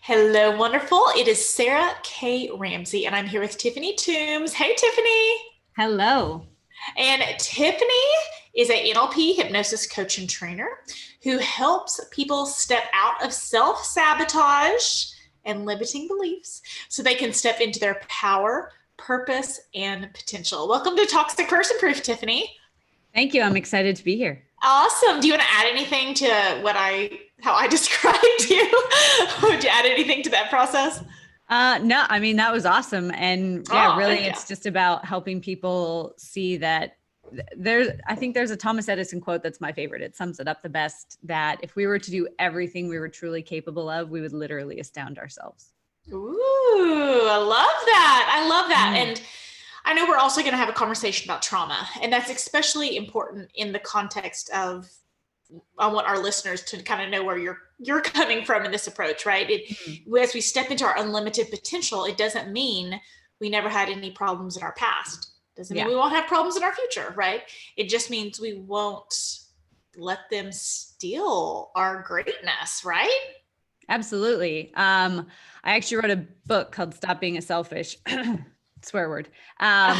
Hello, wonderful. It is Sarah K Ramsey, and I'm here with Tiffany Toombs. Hey, Tiffany. Hello. And Tiffany is a NLP hypnosis coach and trainer who helps people step out of self-sabotage and limiting beliefs so they can step into their power, purpose, and potential. Welcome to Toxic Person Proof, Tiffany. Thank you. I'm excited to be here. Awesome. Do you want to add anything to how I described you? Would you add anything to that process? No, I mean, that was awesome. And yeah, really, it's just about helping people see that I think there's a Thomas Edison quote that's my favorite. It sums it up the best, that if we were to do everything we were truly capable of, we would literally astound ourselves. Ooh, I love that. I love that. And I know we're also going to have a conversation about trauma, and that's especially important in the context of, I want our listeners to kind of know where you're coming from in this approach, right? As we step into our unlimited potential, it doesn't mean we never had any problems in our past. Doesn't mean we won't have problems in our future, right? It just means we won't let them steal our greatness, right? Absolutely. I actually wrote a book called Stop Being a Selfish. Swear word. But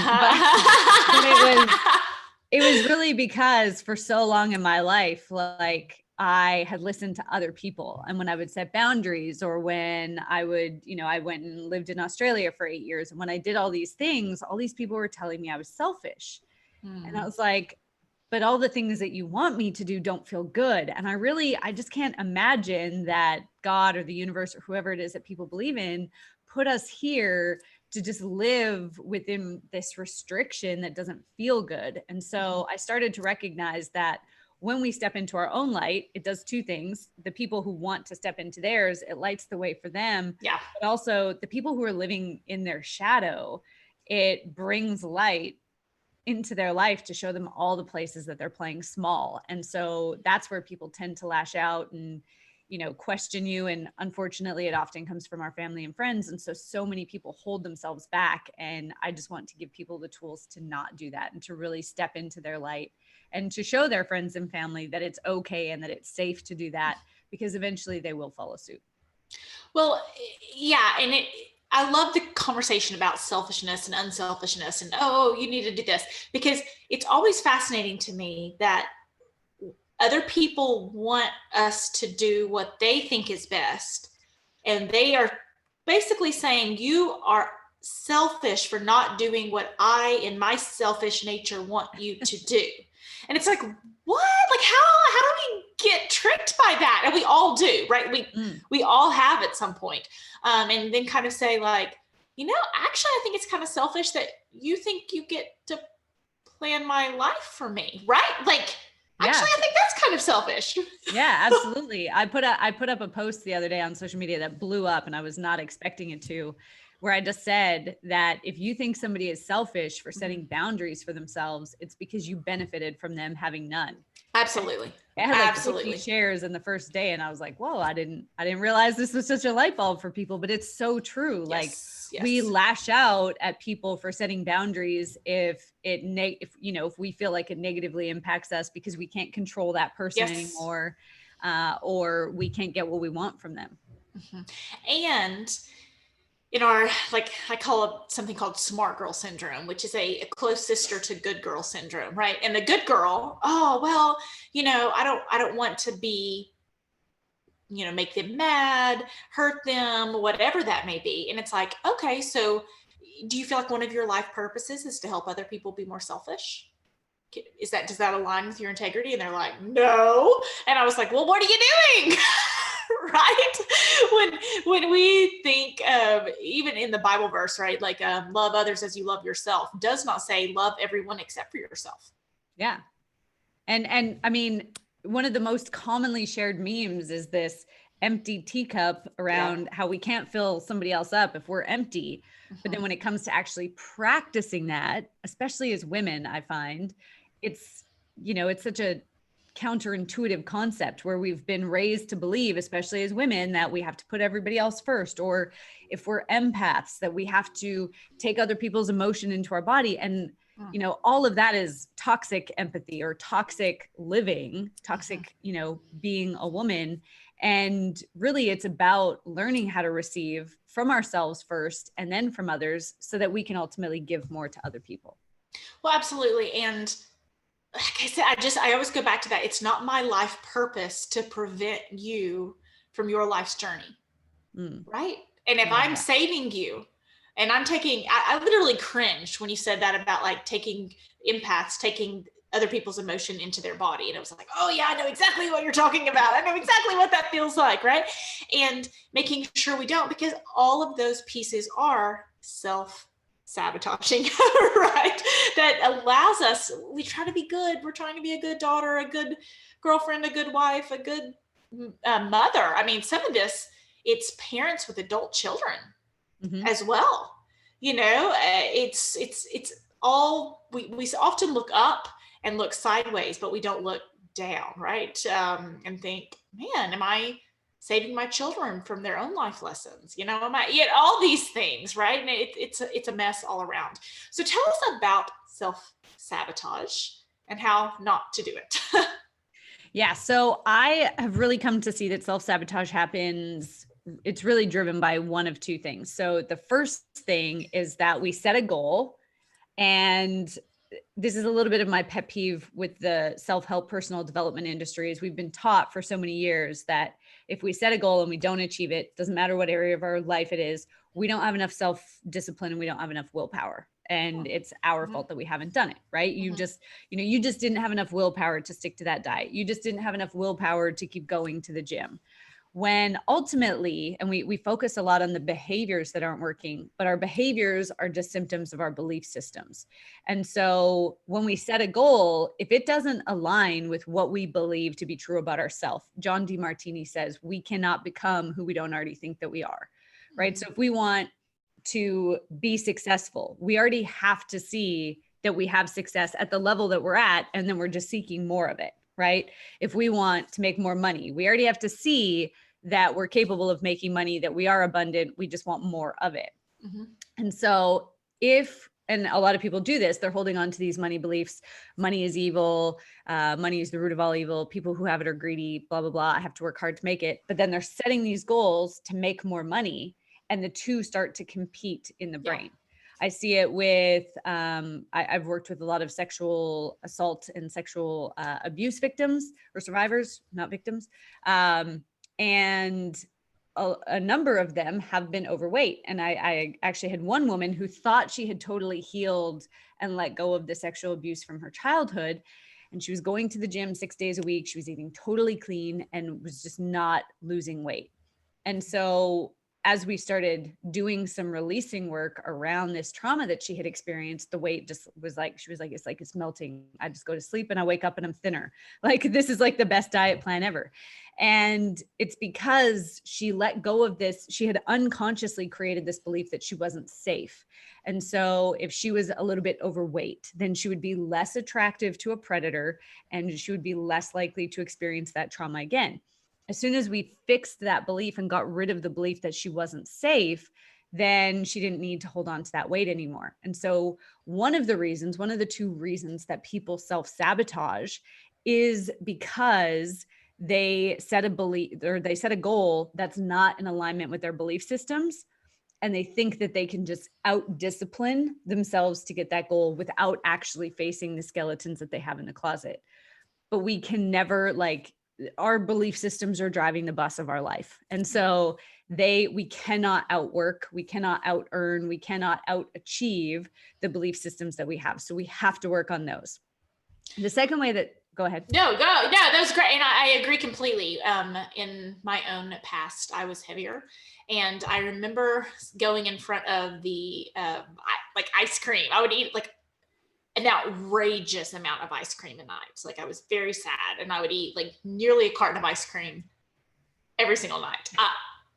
it was really because for so long in my life, like I had listened to other people. And when I would set boundaries, or when I would, I went and lived in Australia for 8 years. And when I did all these things, all these people were telling me I was selfish. And I was like, but all the things that you want me to do don't feel good. And I just can't imagine that God or the universe or whoever it is that people believe in put us here to just live within this restriction that doesn't feel good. And so I started to recognize that when we step into our own light, it does two things. The people who want to step into theirs, it lights the way for them. Yeah. But also the people who are living in their shadow, it brings light into their life to show them all the places that they're playing small. And so that's where people tend to lash out and question you. And unfortunately, it often comes from our family and friends. And so many people hold themselves back. And I just want to give people the tools to not do that and to really step into their light and to show their friends and family that it's okay and that it's safe to do that, because eventually they will follow suit. Well, yeah. And I love the conversation about selfishness and unselfishness and, oh, you need to do this, because it's always fascinating to me that other people want us to do what they think is best. And they are basically saying, you are selfish for not doing what I, in my selfish nature, want you to do. And it's like, what? Like, how do we get tricked by that? And we all do, right? We all have at some point. And then kind of say like, actually, I think it's kind of selfish that you think you get to plan my life for me, right? Like, actually, I think that's kind of selfish. Yeah, absolutely. I put up a post the other day on social media that blew up, and I was not expecting it to, where I just said that if you think somebody is selfish for setting boundaries for themselves, it's because you benefited from them having none. Absolutely. I had like 50 shares in the first day, and I was like, whoa, I didn't realize this was such a light bulb for people, but it's so true. Yes, like we lash out at people for setting boundaries if we feel like it negatively impacts us because we can't control that person anymore, or we can't get what we want from them. And in our, like, I call it something called smart girl syndrome, which is a close sister to good girl syndrome, right? And the good girl, oh, well, I don't want to be, make them mad, hurt them, whatever that may be. And it's like, okay, so do you feel like one of your life purposes is to help other people be more selfish? Does that align with your integrity? And they're like, no. And I was like, well, what are you doing? Right? When we think of, even in the Bible verse, right? Like, love others as you love yourself, does not say love everyone except for yourself. Yeah. And I mean, one of the most commonly shared memes is this empty teacup around how we can't fill somebody else up if we're empty. But then when it comes to actually practicing that, especially as women, I find it's such a counterintuitive concept where we've been raised to believe, especially as women, that we have to put everybody else first, or if we're empaths, that we have to take other people's emotion into our body. And all of that is toxic empathy or toxic living, toxic, being a woman. And really, it's about learning how to receive from ourselves first and then from others so that we can ultimately give more to other people. Well, absolutely. And like I said, I always go back to that. It's not my life purpose to prevent you from your life's journey. Right. And if I'm saving you and I'm taking, I literally cringed when you said that about like taking empaths, taking other people's emotion into their body. And it was like, oh yeah, I know exactly what you're talking about. I know exactly what that feels like. Right. And making sure we don't, because all of those pieces are self-sabotaging, right? That allows us, we try to be good. We're trying to be a good daughter, a good girlfriend, a good wife, a good mother. I mean, some of this, it's parents with adult children as well. It's all, we often look up and look sideways, but we don't look down, right? And think, man, am I saving my children from their own life lessons? All these things, right? And it's a mess all around. So tell us about self-sabotage and how not to do it. Yeah. So I have really come to see that self-sabotage happens. It's really driven by one of two things. So the first thing is that we set a goal, and this is a little bit of my pet peeve with the self-help personal development industry, is we've been taught for so many years that if we set a goal and we don't achieve it, doesn't matter what area of our life it is, we don't have enough self-discipline and we don't have enough willpower. And it's our fault that we haven't done it, right? You just didn't have enough willpower to stick to that diet. You just didn't have enough willpower to keep going to the gym. When ultimately, and we focus a lot on the behaviors that aren't working, but our behaviors are just symptoms of our belief systems. And so when we set a goal, if it doesn't align with what we believe to be true about ourselves, John DeMartini says, we cannot become who we don't already think that we are, right? So if we want to be successful, we already have to see that we have success at the level that we're at, and then we're just seeking more of it, right? If we want to make more money, we already have to see that we're capable of making money, that we are abundant, we just want more of it. And so and a lot of people do this, they're holding on to these money beliefs. Money is evil. Money is the root of all evil. People who have it are greedy, blah, blah, blah. I have to work hard to make it. But then they're setting these goals to make more money, and the two start to compete in the brain. I see it with, I've worked with a lot of sexual assault and sexual abuse victims or survivors, not victims. And a number of them have been overweight. And I actually had one woman who thought she had totally healed and let go of the sexual abuse from her childhood. And she was going to the gym 6 days a week. She was eating totally clean and was just not losing weight. And so as we started doing some releasing work around this trauma that she had experienced, the weight just was like, she was like, it's melting. I just go to sleep and I wake up and I'm thinner. Like, this is like the best diet plan ever. And it's because she let go of this. She had unconsciously created this belief that she wasn't safe. And so if she was a little bit overweight, then she would be less attractive to a predator and she would be less likely to experience that trauma again. As soon as we fixed that belief and got rid of the belief that she wasn't safe, then she didn't need to hold on to that weight anymore. And so one of the two reasons that people self-sabotage is because they set a goal that's not in alignment with their belief systems. And they think that they can just out-discipline themselves to get that goal without actually facing the skeletons that they have in the closet. But we can never, our belief systems are driving the bus of our life. And so we cannot outwork, we cannot out earn, we cannot out achieve the belief systems that we have. So we have to work on those. The second way go ahead. No, that was great. And I agree completely. In my own past, I was heavier, and I remember going in front of the, ice cream. I would eat an outrageous amount of ice cream a night. Like, I was very sad, and I would eat nearly a carton of ice cream every single night.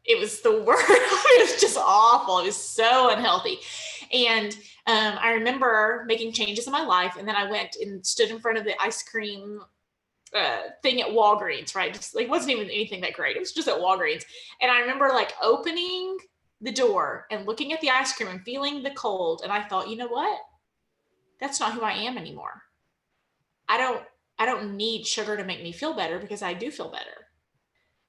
It was the worst. It was just awful. It was so unhealthy. And I remember making changes in my life, and then I went and stood in front of the ice cream thing at Walgreens, right? Just wasn't even anything that great. It was just at Walgreens. And I remember opening the door and looking at the ice cream and feeling the cold. And I thought, you know what? That's not who I am anymore. I don't need sugar to make me feel better, because I do feel better.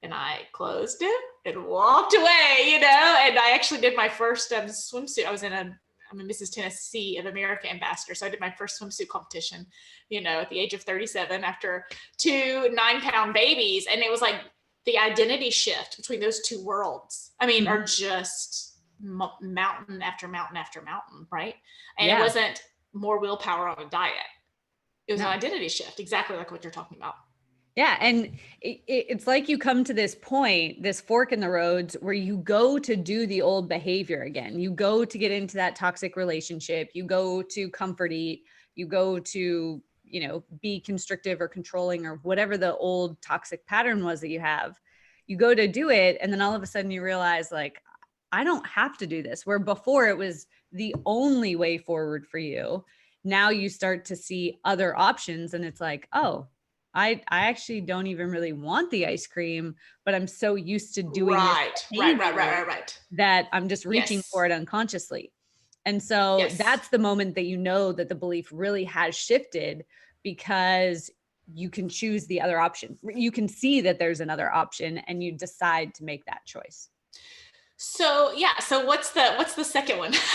And I closed it and walked away, you know, and I actually did my first swimsuit. I'm a Mrs. Tennessee of America ambassador. So I did my first swimsuit competition, you know, at the age of 37 after 2 9-pound babies. And it was like the identity shift between those two worlds, I mean, are just mountain after mountain after mountain, right? And it wasn't more willpower on a diet. It was an identity shift, exactly like what you're talking about. Yeah. And it's like you come to this point, this fork in the roads where you go to do the old behavior again. You go to get into that toxic relationship. You go to comfort eat. You go to, you know, be constrictive or controlling or whatever the old toxic pattern was that you have. You go to do it. And then all of a sudden you realize, like, I don't have to do this. Where before it was the only way forward for you. Now you start to see other options. And it's like, oh, I actually don't even really want the ice cream, but I'm so used to doing right that I'm just reaching for it unconsciously. And so that's the moment that you know that the belief really has shifted, because you can choose the other option. You can see that there's another option and you decide to make that choice. So so what's the second one? This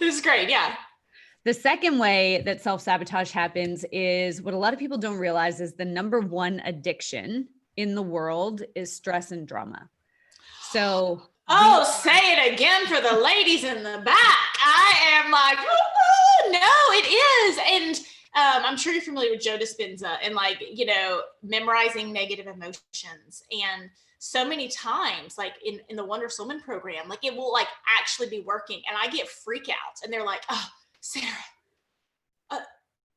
is great. The second way that self-sabotage happens is what a lot of people don't realize is the number one addiction in the world is stress and drama. So, say it again for the ladies in the back. I am like, no, it is. And I'm sure you're familiar with Joe Dispenza and, like, you know, memorizing negative emotions. And so many times, like in the Wonder Woman program, like it will like actually be working. And I get freak outs and they're like, oh, Sarah,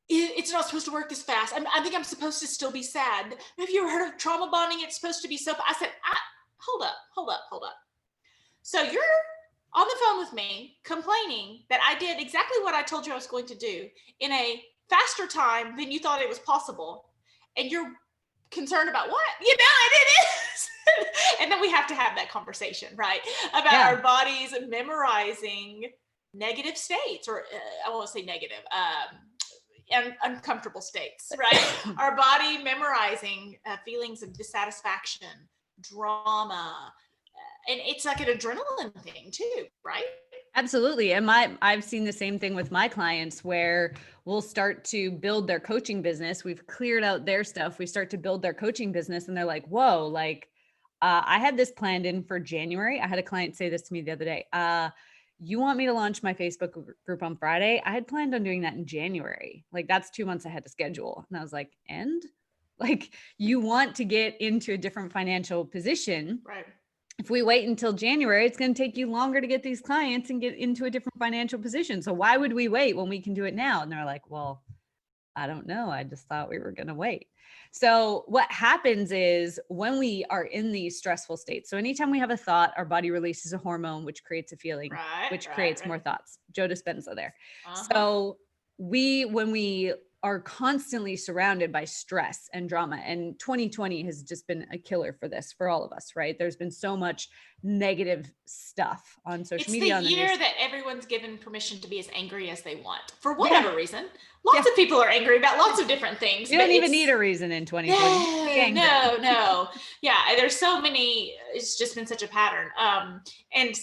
it's not supposed to work this fast. I think I'm supposed to still be sad. Have you ever heard of trauma bonding? It's supposed to be so. I said, hold up. So you're on the phone with me complaining that I did exactly what I told you I was going to do in a faster time than you thought it was possible. And you're concerned about what? You know, and it is. And then we have to have that conversation, right? About our bodies memorizing negative states, or I won't say negative, and uncomfortable states, right? Our body memorizing feelings of dissatisfaction, drama, and it's like an adrenaline thing too, right? Absolutely. And I've seen the same thing with my clients where we'll start to build their coaching business. We've cleared out their stuff. We start to build their coaching business and they're like, whoa, like I had this planned in for January. I had a client say this to me the other day. You want me to launch my Facebook group on Friday? I had planned on doing that in January. Like that's 2 months ahead of schedule. And I was like, and like, you want to get into a different financial position. Right. If we wait until January, it's going to take you longer to get these clients and get into a different financial position. So why would we wait when we can do it now? And they're like, well, I don't know. I just thought we were going to wait. So what happens is when we are in these stressful states, so anytime we have a thought, our body releases a hormone, which creates a feeling, which creates more thoughts. Joe Dispenza there. So when we are constantly surrounded by stress and drama, and 2020 has just been a killer for this, for all of us, right? There's been so much negative stuff on social media. It's the year that everyone's given permission to be as angry as they want for whatever reason. Lots of people are angry about lots of different things. You don't even need a reason in 2020. No. Yeah, there's so many. It's just been such a pattern. And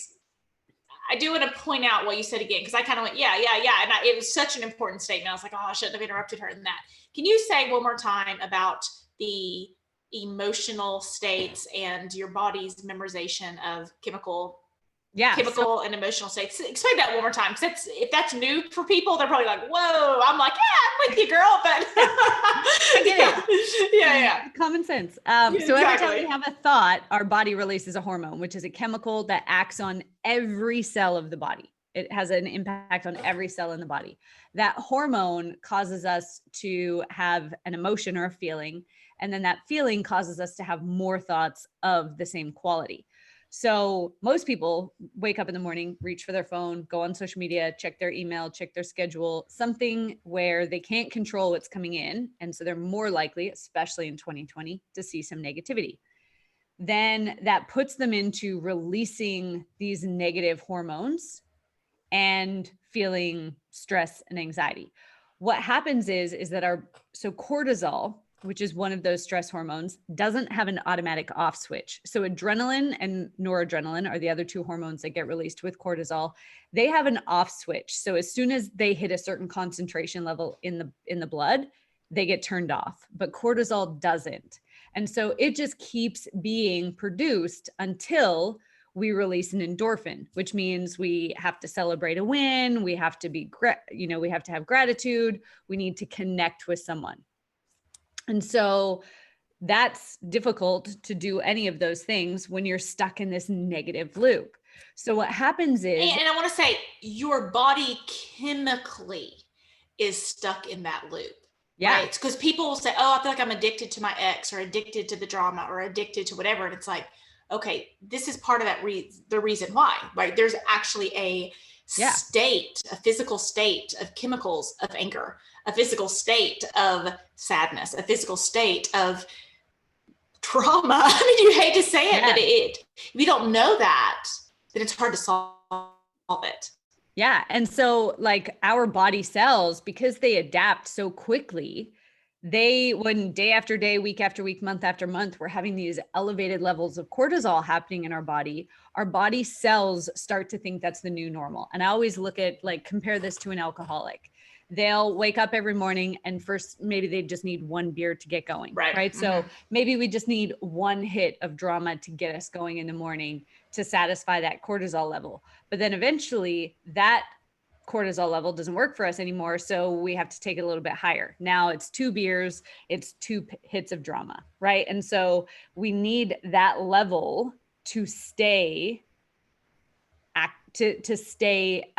I do want to point out what you said again, because I kind of went, yeah. And it was such an important statement. I was like, oh, I shouldn't have interrupted her in that. Can you say one more time about the emotional states and your body's memorization of chemical and emotional states? Explain that one more time, because if that's new for people, they're probably like, whoa. I'm like, yeah, I'm with you, girl, but I get it. Yeah. Common sense. So every time we have a thought, our body releases a hormone, which is a chemical that acts on every cell of the body. It has an impact on every cell in the body. That hormone causes us to have an emotion or a feeling, and then that feeling causes us to have more thoughts of the same quality. So most people wake up in the morning, reach for their phone, go on social media, check their email, check their schedule, something where they can't control what's coming in. And so they're more likely, especially in 2020, to see some negativity. Then that puts them into releasing these negative hormones and feeling stress and anxiety. What happens is that cortisol which is one of those stress hormones, doesn't have an automatic off switch. So adrenaline and noradrenaline are the other two hormones that get released with cortisol. They have an off switch. So as soon as they hit a certain concentration level in the blood, they get turned off, but cortisol doesn't. And so it just keeps being produced until we release an endorphin, which means we have to celebrate a win. We have to be, we have to have gratitude. We need to connect with someone. And so that's difficult to do any of those things when you're stuck in this negative loop. So what happens is, and I want to say your body chemically is stuck in that loop. yeah, right? Because people will say, oh, I feel like I'm addicted to my ex or addicted to the drama or addicted to whatever. And it's like, okay, this is part of that the reason why, right? There's actually a state, a physical state of chemicals of anger, a physical state of sadness, a physical state of trauma. I mean, you hate to say it, but if you don't know that, then it's hard to solve it. Yeah. And so like our body cells, because they adapt so quickly, when day after day, week after week, month after month, we're having these elevated levels of cortisol happening in our body cells start to think that's the new normal. And I always compare this to an alcoholic. They'll wake up every morning and first, maybe they just need one beer to get going. Right. Mm-hmm. So maybe we just need one hit of drama to get us going in the morning to satisfy that cortisol level. But then eventually that cortisol level doesn't work for us anymore. So we have to take it a little bit higher. Now it's 2 beers, it's 2 hits of drama. Right. And so we need that level to stay to stay.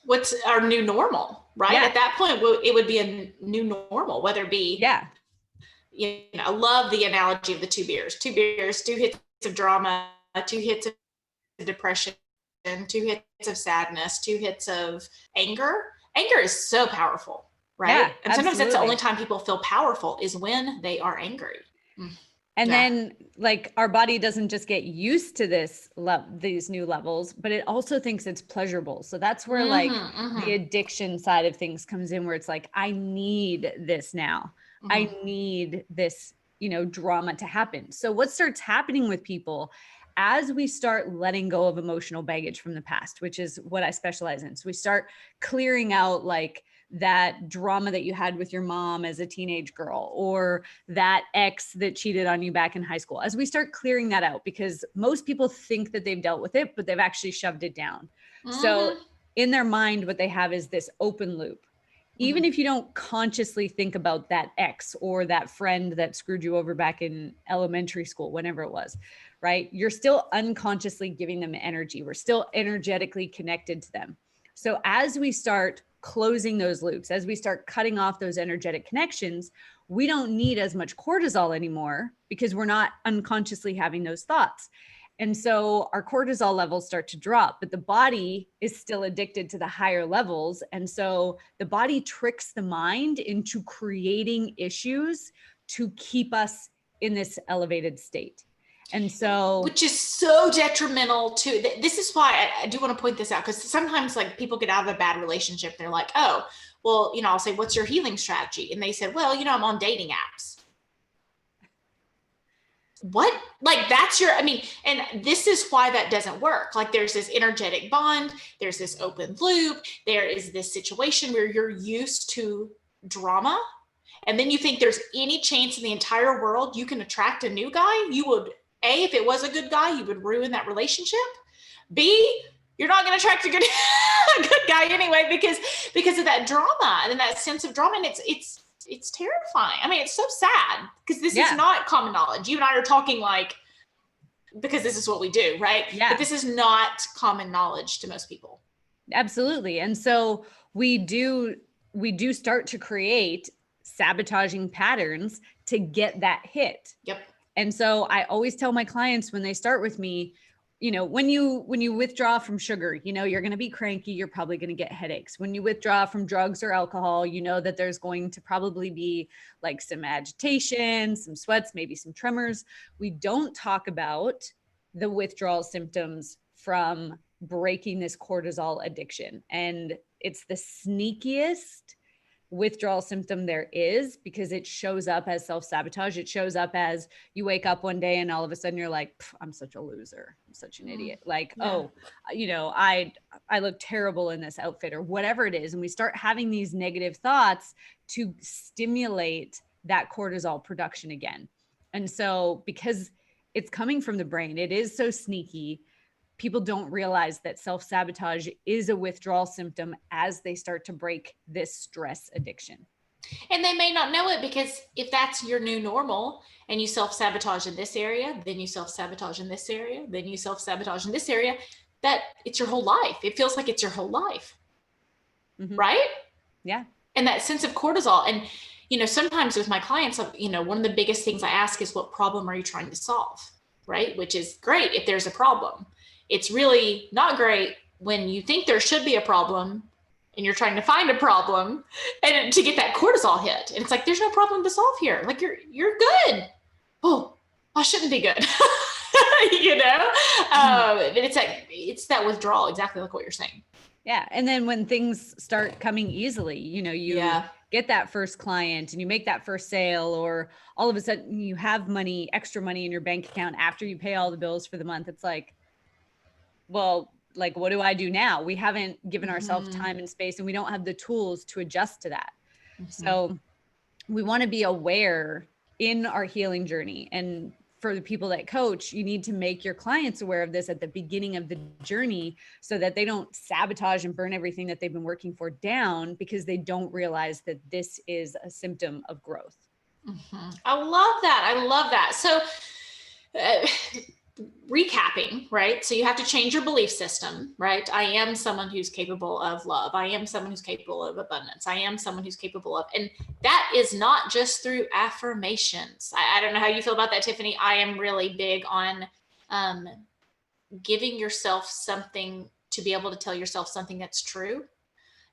What's our new normal, right? Yeah. At that point, it would be a new normal, whether it be, I love the analogy of the 2 beers, 2 beers, 2 hits of drama, 2 hits of depression, 2 hits of sadness, 2 hits of anger. Anger is so powerful, right? Yeah, and sometimes that's the only time people feel powerful is when they are angry. And then like our body doesn't just get used to these new levels, but it also thinks it's pleasurable. So that's where the addiction side of things comes in, where it's like, I need this now. I need this, drama to happen. So what starts happening with people as we start letting go of emotional baggage from the past, which is what I specialize in. So we start clearing out like that drama that you had with your mom as a teenage girl, or that ex that cheated on you back in high school. As we start clearing that out, because most people think that they've dealt with it, but they've actually shoved it down. So in their mind, what they have is this open loop. Even if you don't consciously think about that ex or that friend that screwed you over back in elementary school, whenever it was, right? You're still unconsciously giving them energy. We're still energetically connected to them. So as we start closing those loops, as we start cutting off those energetic connections, we don't need as much cortisol anymore because we're not unconsciously having those thoughts. And so our cortisol levels start to drop, but the body is still addicted to the higher levels. And so the body tricks the mind into creating issues to keep us in this elevated state. And so, which is so detrimental to, this is why I do want to point this out, because sometimes like people get out of a bad relationship and they're like, oh, well, I'll say, what's your healing strategy? And they said, well, I'm on dating apps. What? Like that's and this is why that doesn't work. Like there's this energetic bond, there's this open loop, there is this situation where you're used to drama. And then you think there's any chance in the entire world you can attract a new guy. You would, A, if it was a good guy, you would ruin that relationship. B, you're not going to attract a good guy anyway, because of that drama and that sense of drama. And it's terrifying. I mean, it's so sad because this is not common knowledge. You and I are talking because this is what we do, right? Yeah. But this is not common knowledge to most people. Absolutely. And so we do start to create sabotaging patterns to get that hit. Yep. And so I always tell my clients when they start with me, when you withdraw from sugar, you're going to be cranky. You're probably going to get headaches. When you withdraw from drugs or alcohol, that there's going to probably be like some agitation, some sweats, maybe some tremors. We don't talk about the withdrawal symptoms from breaking this cortisol addiction. And it's the sneakiest withdrawal symptom there is, because it shows up as self-sabotage. It shows up as you wake up one day and all of a sudden you're like, I'm such a loser. I'm such an idiot. Like, oh, I look terrible in this outfit or whatever it is. And we start having these negative thoughts to stimulate that cortisol production again. And so because it's coming from the brain, it is so sneaky. People don't realize that self-sabotage is a withdrawal symptom as they start to break this stress addiction. And they may not know it, because if that's your new normal and you self-sabotage in this area, then you self-sabotage in this area, then you self-sabotage in this area, that it's your whole life. It feels like it's your whole life. Mm-hmm. Right? Yeah. And that sense of cortisol. And, sometimes with my clients, one of the biggest things I ask is, what problem are you trying to solve? Right? Which is great if there's a problem. It's really not great when you think there should be a problem and you're trying to find a problem and to get that cortisol hit. And it's like, there's no problem to solve here. Like you're good. Oh, I shouldn't be good. But it's that withdrawal, exactly like what you're saying. Yeah. And then when things start coming easily, you get that first client and you make that first sale, or all of a sudden you have extra money in your bank account after you pay all the bills for the month. It's like, well, like, what do I do now? We haven't given ourselves time and space, and we don't have the tools to adjust to that. Mm-hmm. So we want to be aware in our healing journey. And for the people that coach, you need to make your clients aware of this at the beginning of the journey so that they don't sabotage and burn everything that they've been working for down, because they don't realize that this is a symptom of growth. Mm-hmm. I love that. So, recapping, right? So you have to change your belief system, right? I am someone who's capable of love. I am someone who's capable of abundance. I am someone who's capable of, and that is not just through affirmations. I don't know how you feel about that, Tiffany. I am really big on giving yourself something to be able to tell yourself something that's true.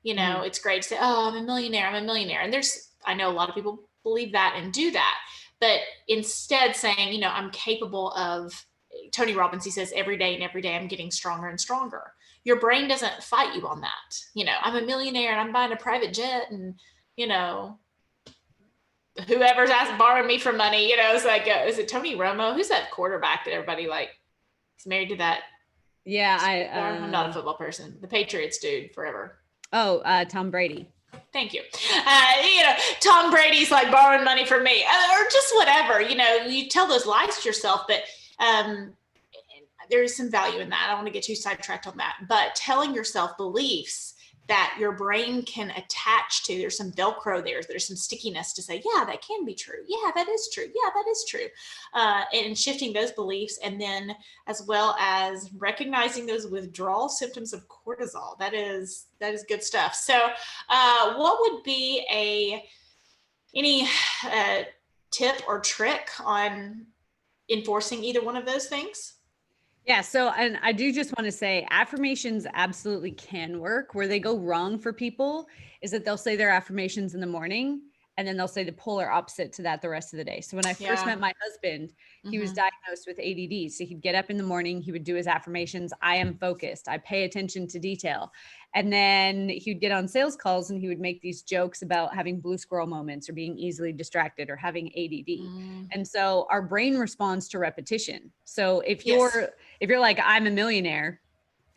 It's great to say, oh, I'm a millionaire. And I know a lot of people believe that and do that, but instead saying, I'm capable of, Tony Robbins, he says, every day I'm getting stronger and stronger. Your brain doesn't fight you on that. I'm a millionaire and I'm buying a private jet, and, whoever's borrowing me for money, it's like, is it Tony Romo? Who's that quarterback that everybody is married to that? Yeah. I'm not a football person. The Patriots dude forever. Oh, Tom Brady. Thank you. Tom Brady's borrowing money from me, or just whatever, you tell those lies to yourself, but there is some value in that. I don't want to get too sidetracked on that, but telling yourself beliefs that your brain can attach to, there's some Velcro there's some stickiness to say, yeah, that can be true. Yeah, that is true. Yeah, that is true. And shifting those beliefs, and then as well as recognizing those withdrawal symptoms of cortisol. That is good stuff. So what would be any tip or trick on enforcing either one of those things? Yeah. So, and I do just want to say affirmations absolutely can work. Where they go wrong for people is that they'll say their affirmations in the morning, and then they'll say the polar opposite to that the rest of the day. So when I first met my husband, he was diagnosed with ADD. So he'd get up in the morning, he would do his affirmations. I am focused. I pay attention to detail. And then he'd get on sales calls and he would make these jokes about having blue squirrel moments or being easily distracted or having ADD. And so our brain responds to repetition. So if you're like, I'm a millionaire,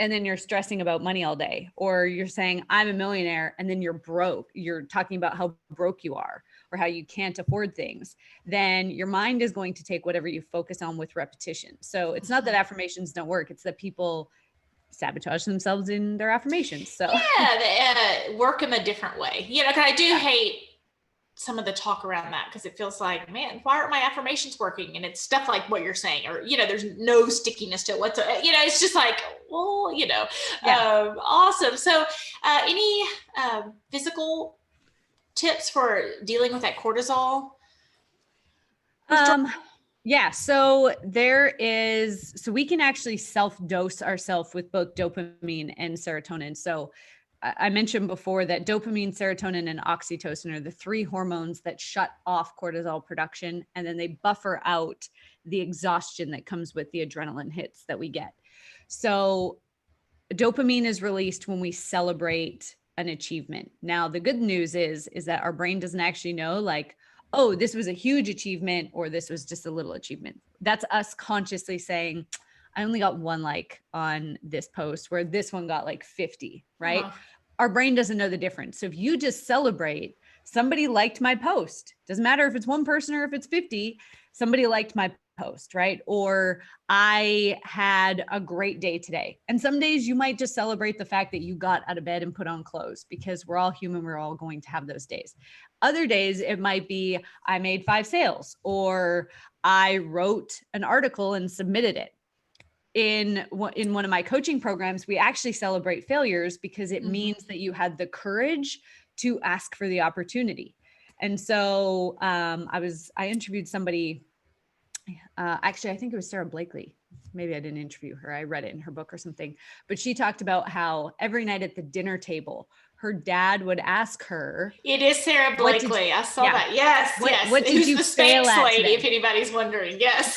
and then you're stressing about money all day, or you're saying I'm a millionaire and then you're broke, you're talking about how broke you are or how you can't afford things, then your mind is going to take whatever you focus on with repetition. So it's not that affirmations don't work. It's that people sabotage themselves in their affirmations. So they work them a different way, because I do hate some of the talk around that, because it feels like, man, why aren't my affirmations working? And it's stuff like what you're saying, or, there's no stickiness to it whatsoever. It's just like, well, awesome. So any physical tips for dealing with that cortisol? Yeah. So we can actually self-dose ourselves with both dopamine and serotonin. So I mentioned before that dopamine, serotonin, and oxytocin are the three hormones that shut off cortisol production, and then they buffer out the exhaustion that comes with the adrenaline hits that we get. So dopamine is released when we celebrate an achievement. Now, the good news is that our brain doesn't actually know like, oh, this was a huge achievement or this was just a little achievement. That's us consciously saying, I only got 1 like on this post where this one got like 50, right? Our brain doesn't know the difference. So if you just celebrate, somebody liked my post, doesn't matter if it's 1 person or if it's 50, somebody liked my post, right? Or I had a great day today. And some days you might just celebrate the fact that you got out of bed and put on clothes, because we're all human. We're all going to have those days. Other days it might be I made 5 sales, or I wrote an article and submitted it. In one of my coaching programs, we actually celebrate failures because it means that you had the courage to ask for the opportunity. And so I interviewed somebody, actually, I think it was Sarah Blakely. Maybe I didn't interview her. I read it in her book or something, but she talked about how every night at the dinner table, her dad would ask her. It is Sarah Blakely. I saw that. Yes. What did you fail at today? If anybody's wondering. Yes.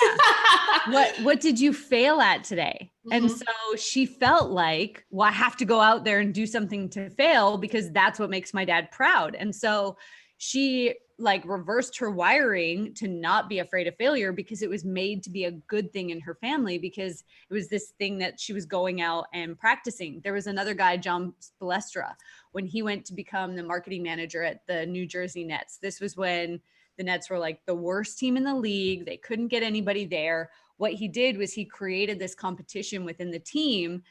Yeah. What did you fail at today? And so she felt like, well, I have to go out there and do something to fail because that's what makes my dad proud. And so she like reversed her wiring to not be afraid of failure because it was made to be a good thing in her family, because it was this thing that she was going out and practicing. There was another guy, John Spolestra, when he went to become the marketing manager at the New Jersey Nets. This was when the Nets were like the worst team in the league. They couldn't get anybody there. What he did was he created this competition within the team,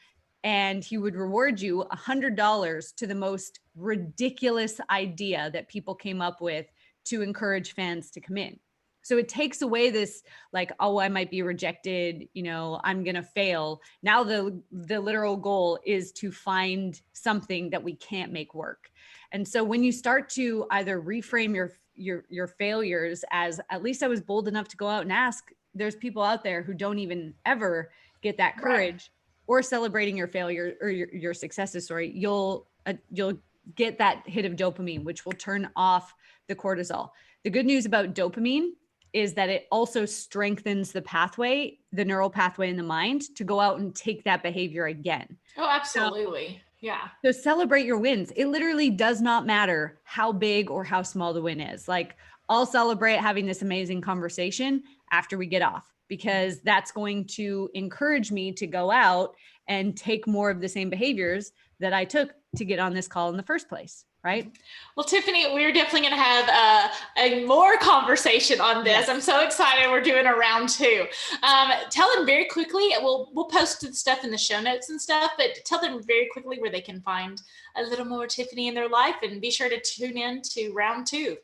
and he would reward you $100 to the most ridiculous idea that people came up with to encourage fans to come in. So it takes away this like, oh, I might be rejected, you know, I'm going to fail. Now the literal goal is to find something that we can't make work. And so when you start to either reframe your failures as, at least I was bold enough to go out and ask, there's people out there who don't even ever get that courage, right? Or celebrating your failure or your successes, sorry, you'll get that hit of dopamine, which will turn off the cortisol. The good news about dopamine is that it also strengthens the pathway, the neural pathway in the mind to go out and take that behavior again. Oh, absolutely. Yeah. So celebrate your wins. It literally does not matter how big or how small the win is. Like, I'll celebrate having this amazing conversation after we get off, because that's going to encourage me to go out and take more of the same behaviors that I took to get on this call in the first place. Right? Well, Tiffany, we're definitely going to have a more conversation on this. Yes. I'm so excited. We're doing a round 2. Tell them very quickly, we'll post the stuff in the show notes and stuff, but tell them very quickly where they can find a little more Tiffany in their life, and be sure to tune in to round 2.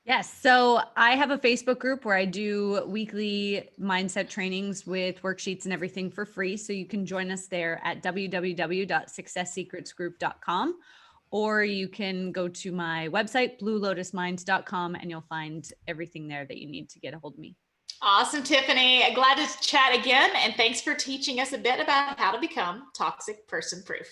Yes. So I have a Facebook group where I do weekly mindset trainings with worksheets and everything for free. So you can join us there at www.successsecretsgroup.com. Or you can go to my website, bluelotusminds.com, and you'll find everything there that you need to get a hold of me. Awesome, Tiffany. Glad to chat again. And thanks for teaching us a bit about how to become toxic person proof.